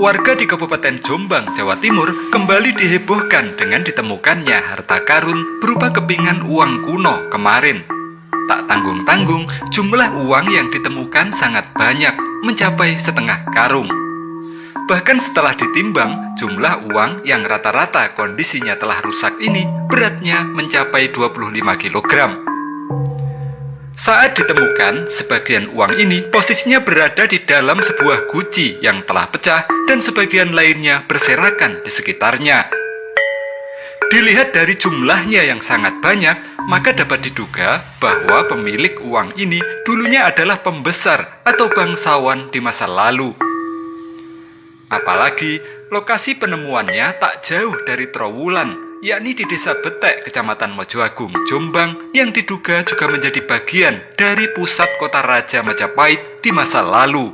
warga di Kabupaten Jombang, Jawa Timur kembali dihebohkan dengan ditemukannya harta karun berupa kepingan uang kuno kemarin. Tak tanggung-tanggung, jumlah uang yang ditemukan sangat banyak, mencapai setengah karung. Bahkan setelah ditimbang, jumlah uang yang rata-rata kondisinya telah rusak ini beratnya mencapai 25 kg. Saat ditemukan, sebagian uang ini posisinya berada di dalam sebuah guci yang telah pecah dan sebagian lainnya berserakan di sekitarnya. Dilihat dari jumlahnya yang sangat banyak, maka dapat diduga bahwa pemilik uang ini dulunya adalah pembesar atau bangsawan di masa lalu. Apalagi lokasi penemuannya tak jauh dari Trowulan, yakni di Desa Betek, Kecamatan Mojoagung, Jombang, yang diduga juga menjadi bagian dari pusat kota Raja Majapahit di masa lalu.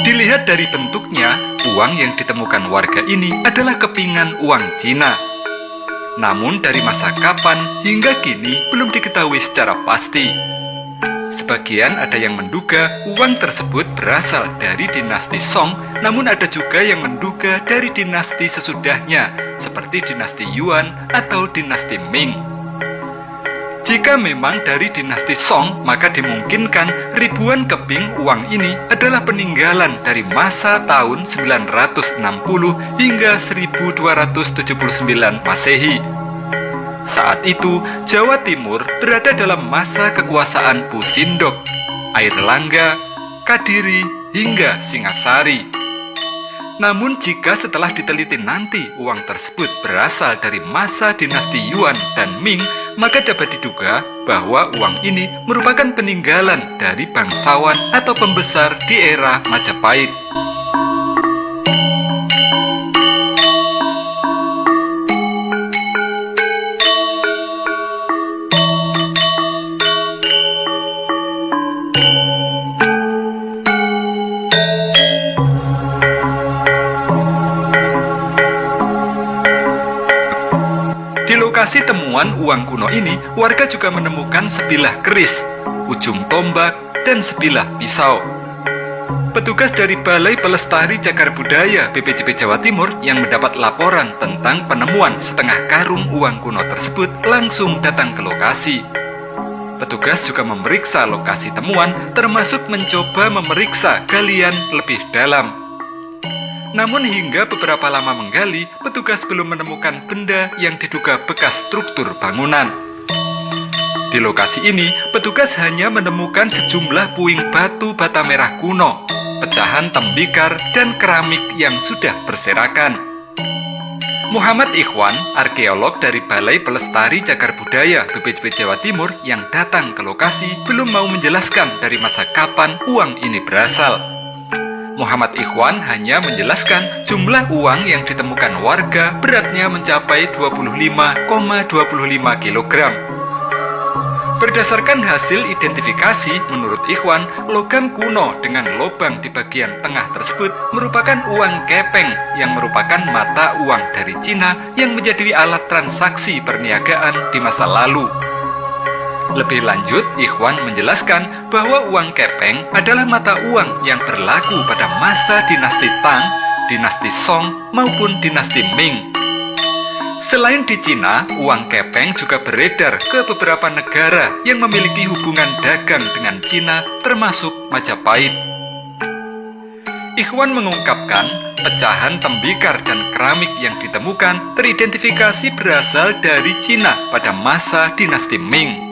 Dilihat dari bentuknya, uang yang ditemukan warga ini adalah kepingan uang Cina. Namun dari masa kapan hingga kini belum diketahui secara pasti. Sebagian ada yang menduga uang tersebut berasal dari dinasti Song, namun ada juga yang menduga dari dinasti sesudahnya, seperti dinasti Yuan atau dinasti Ming. Jika memang dari dinasti Song, maka dimungkinkan ribuan keping uang ini adalah peninggalan dari masa tahun 960 hingga 1279 Masehi. Saat itu, Jawa Timur berada dalam masa kekuasaan Pusindok, Airlangga, Kadiri, hingga Singasari. Namun jika setelah diteliti nanti uang tersebut berasal dari masa dinasti Yuan dan Ming, maka dapat diduga bahwa uang ini merupakan peninggalan dari bangsawan atau pembesar di era Majapahit. Di lokasi temuan uang kuno ini, warga juga menemukan sebilah keris, ujung tombak, dan sebilah pisau. Petugas dari Balai Pelestari Cagar Budaya BPJP Jawa Timur yang mendapat laporan tentang penemuan setengah karung uang kuno tersebut langsung datang ke lokasi. Petugas juga memeriksa lokasi temuan, termasuk mencoba memeriksa galian lebih dalam. Namun hingga beberapa lama menggali, petugas belum menemukan benda yang diduga bekas struktur bangunan. Di lokasi ini, petugas hanya menemukan sejumlah puing batu bata merah kuno, pecahan tembikar, dan keramik yang sudah berserakan. Muhammad Ikhwan, arkeolog dari Balai Pelestari Cagar Budaya BPJP Jawa Timur yang datang ke lokasi, belum mau menjelaskan dari masa kapan uang ini berasal. Muhammad Ikhwan hanya menjelaskan jumlah uang yang ditemukan warga beratnya mencapai 25,25 kg. Berdasarkan hasil identifikasi, menurut Ikhwan, logam kuno dengan lubang di bagian tengah tersebut merupakan uang kepeng yang merupakan mata uang dari Cina yang menjadi alat transaksi perniagaan di masa lalu. Lebih lanjut, Ikhwan menjelaskan bahwa uang kepeng adalah mata uang yang berlaku pada masa dinasti Tang, dinasti Song, maupun dinasti Ming. Selain di Cina, uang kepeng juga beredar ke beberapa negara yang memiliki hubungan dagang dengan Cina, termasuk Majapahit. Ikhwan mengungkapkan, pecahan tembikar dan keramik yang ditemukan teridentifikasi berasal dari Cina pada masa dinasti Ming.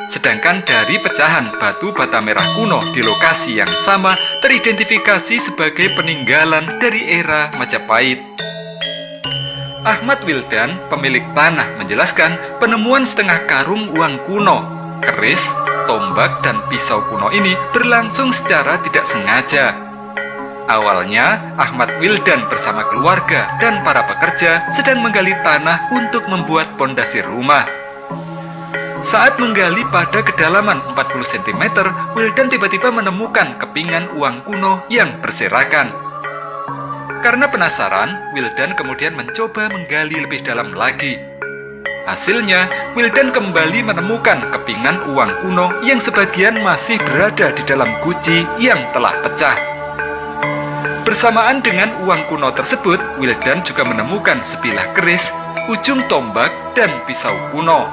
Sedangkan dari pecahan batu bata merah kuno di lokasi yang sama teridentifikasi sebagai peninggalan dari era Majapahit. Ahmad Wildan, pemilik tanah, menjelaskan penemuan setengah karung uang kuno, keris, tombak, dan pisau kuno ini berlangsung secara tidak sengaja. Awalnya, Ahmad Wildan bersama keluarga dan para pekerja sedang menggali tanah untuk membuat pondasi rumah. Saat menggali pada kedalaman 40 cm, Wildan tiba-tiba menemukan kepingan uang kuno yang berserakan. Karena penasaran, Wildan kemudian mencoba menggali lebih dalam lagi. Hasilnya, Wildan kembali menemukan kepingan uang kuno yang sebagian masih berada di dalam guci yang telah pecah. Bersamaan dengan uang kuno tersebut, Wildan juga menemukan sebilah keris, ujung tombak, dan pisau kuno.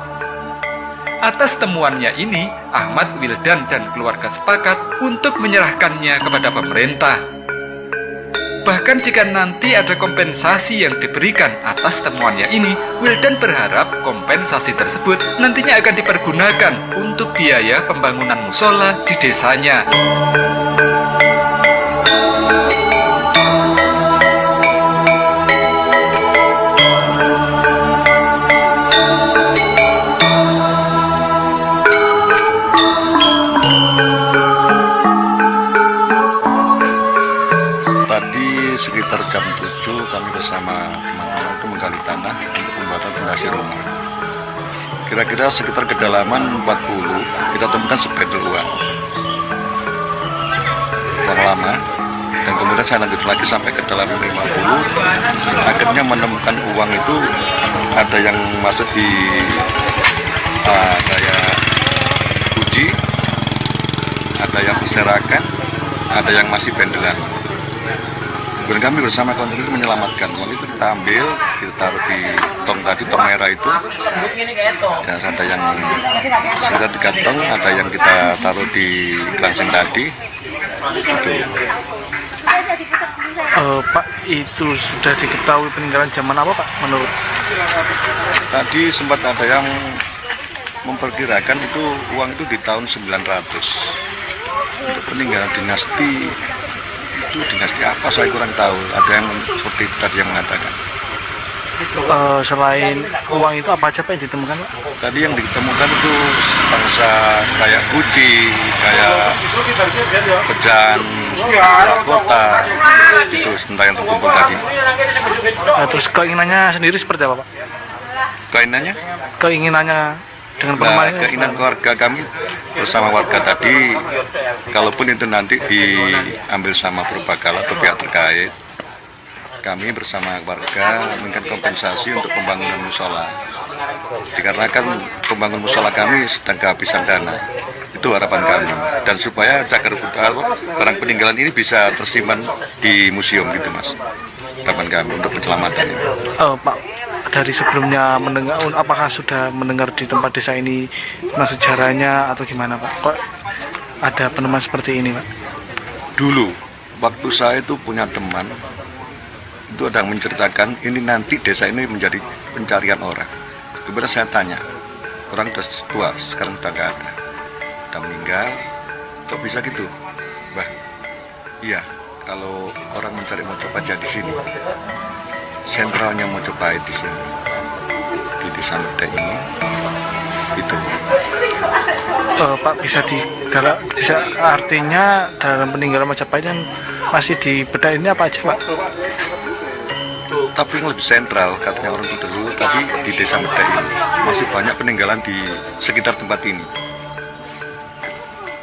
Atas temuannya ini, Ahmad, Wildan, dan keluarga sepakat untuk menyerahkannya kepada pemerintah. Bahkan jika nanti ada kompensasi yang diberikan atas temuannya ini, Wildan berharap kompensasi tersebut nantinya akan dipergunakan untuk biaya pembangunan musola di desanya. Sekitar jam 7 kami bersama teman-teman itu menggali tanah untuk pembuatan fondasi rumah. Kira-kira sekitar kedalaman 40 kita temukan sebedel uang lama, dan kemudian saya lanjut lagi sampai ke dalam 50. Akhirnya menemukan uang itu ada yang masuk di kayak guci, ada yang berserakan, ada yang masih bendelan. Kemudian kami bersama kawan itu menyelamatkan uang itu, kita ambil, kita taruh di tong tadi, tong merah itu. Dan ada yang sekitar 3 tong, ada yang kita taruh di gelangsing tadi. Itu. Pak, itu sudah diketahui peninggalan zaman apa, Pak, menurut? Tadi sempat ada yang memperkirakan itu uang itu di tahun 900. Untuk peninggalan dinasti, itu dinasti apa saya kurang tahu. Ada yang seperti tadi yang mengatakan. Selain uang itu apa aja, Pak, yang ditemukan, Pak? Tadi yang ditemukan itu bangsa kayak guci, kayak pecahan kota, itu sebentar yang terkumpul tadi. Terus keinginannya sendiri seperti apa, Pak? Keinginannya? Keinginannya dengan Nah, keinginan keluarga kami bersama warga tadi, kalaupun itu nanti diambil sama purbakala atau pihak terkait, kami bersama warga menginginkan kompensasi untuk pembangunan musola. Dikarenakan pembangunan musola kami sedang kehabisan dana, itu harapan kami. Dan supaya cagar budaya barang peninggalan ini bisa tersimpan di museum gitu, Mas. Harapan kami untuk penyelamatan ini. Pak, dari sebelumnya mendengar, apakah sudah mendengar di tempat desa ini tentang sejarahnya atau gimana, Pak? Kok ada penemuan seperti ini, Pak? Dulu, waktu saya itu punya teman, itu ada yang menceritakan ini nanti desa ini menjadi pencarian orang. Kemudian saya tanya, orang sudah tua, sekarang sudah nggak ada, sudah meninggal, kok bisa gitu? Bah, iya, kalau orang mencari Mojopahit di sini, sentralnya Mojopahit di sini, di desa Meda ini, itu. Pak, bisa artinya dalam peninggalan Majapahit yang masih di bedah ini apa aja, Pak? Tapi yang lebih sentral katanya orang itu dulu tadi di desa Meda ini masih banyak peninggalan di sekitar tempat ini.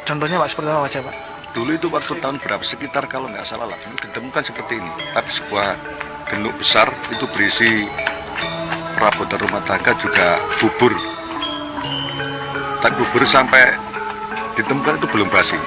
Contohnya, Pak, seperti apa aja, Pak? Dulu itu waktu tahun berapa, sekitar kalau nggak salah lah, ditemukan seperti ini. Tapi sebuah genuk besar itu berisi perabotan rumah tangga juga bubur. Tapi bubur sampai ditemukan itu belum basi.